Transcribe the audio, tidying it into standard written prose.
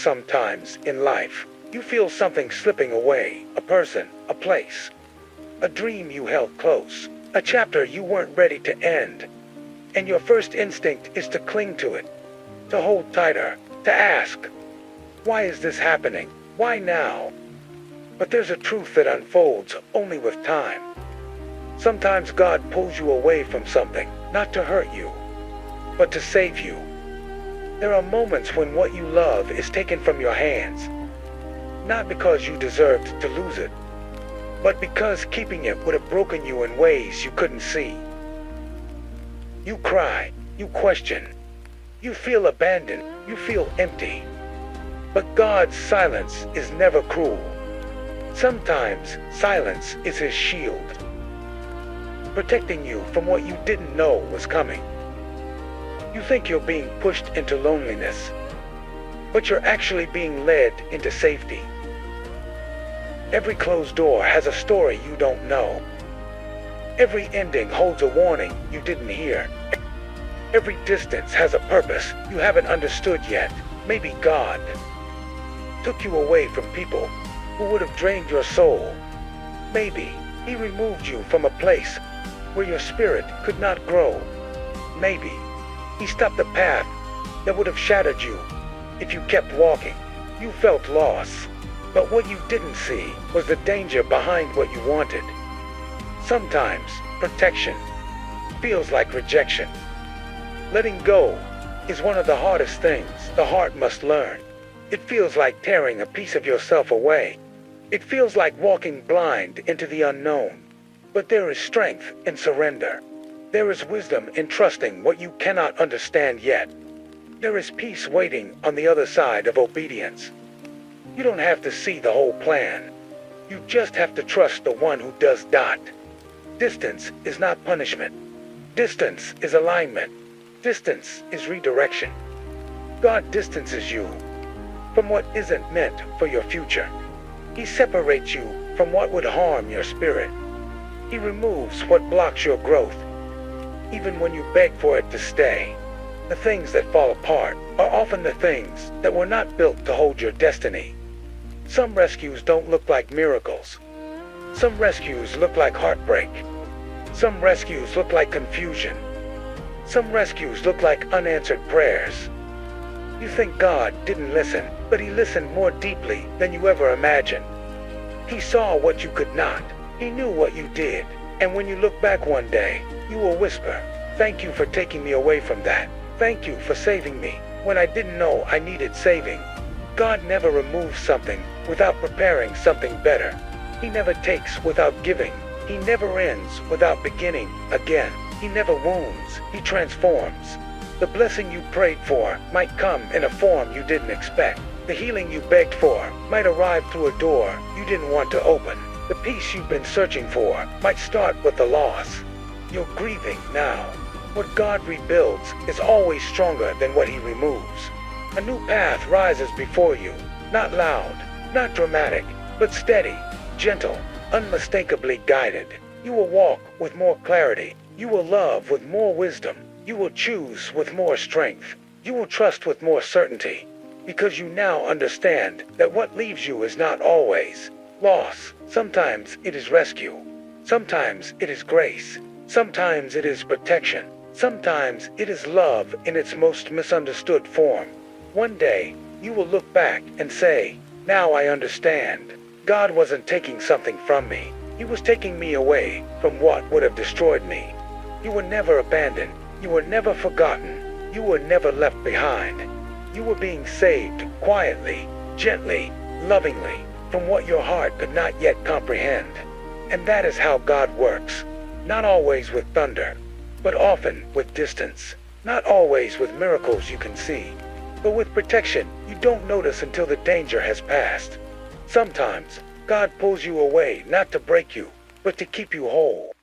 sometimes in life. You feel something slipping away, a person, a place, a dream you held close, a chapter you weren't ready to end. And your first instinct is to cling to it, to hold tighter, to ask, why is this happening? Why now? But there's a truth that unfolds only with time. Sometimes God pulls you away from something, not to hurt you, but to save you. There are moments when what you love is taken from your hands, not because you deserved to lose it, but because keeping it would have broken you in ways you couldn't see. You cry, you question, you feel abandoned, you feel empty. But God's silence is never cruel. Sometimes silence is His shield, protecting you from what you didn't know was coming. You think you're being pushed into loneliness, but you're actually being led into safety. Every closed door has a story you don't know. Every ending holds a warning you didn't hear. Every distance has a purpose you haven't understood yet. Maybe God took you away from people who would have drained your soul. Maybe He removed you from a place where your spirit could not grow. Maybe He stopped the path that would have shattered you if you kept walking. You felt loss, but what you didn't see was the danger behind what you wanted. Sometimes protection feels like rejection. Letting go is one of the hardest things the heart must learn. It feels like tearing a piece of yourself away. It feels like walking blind into the unknown. But there is strength in surrender. There is wisdom in trusting what you cannot understand yet. There is peace waiting on the other side of obedience. You don't have to see the whole plan. You just have to trust the one who does not. Distance is not punishment. Distance is alignment. Distance is redirection. God distances you from what isn't meant for your future. He separates you from what would harm your spirit. He removes what blocks your growth, even when you beg for it to stay. The things that fall apart are often the things that were not built to hold your destiny. Some rescues don't look like miracles. Some rescues look like heartbreak. Some rescues look like confusion. Some rescues look like unanswered prayers. You think God didn't listen, but He listened more deeply than you ever imagined. He saw what you could not. He knew what you did. And when you look back one day, you will whisper, "Thank you for taking me away from that. Thank you for saving me when I didn't know I needed saving." God never removes something without preparing something better. He never takes without giving. He never ends without beginning again. He never wounds, He transforms. The blessing you prayed for might come in a form you didn't expect. The healing you begged for might arrive through a door you didn't want to open. The peace you've been searching for might start with a loss you're grieving now. What God rebuilds is always stronger than what He removes. A new path rises before you, not loud, not dramatic, but steady, gentle, unmistakably guided. You will walk with more clarity. You will love with more wisdom. You will choose with more strength. You will trust with more certainty, because you now understand that what leaves you is not always loss. Sometimes it is rescue. Sometimes it is grace. Sometimes it is protection. Sometimes it is love in its most misunderstood form. One day, you will look back and say, "Now I understand. God wasn't taking something from me. He was taking me away from what would have destroyed me." You were never abandoned. You were never forgotten. You were never left behind. You were being saved quietly, gently, lovingly, from what your heart could not yet comprehend. And that is how God works. Not always with thunder, but often with distance. Not always with miracles you can see, but with protection you don't notice until the danger has passed. Sometimes God pulls you away not to break you, but to keep you whole.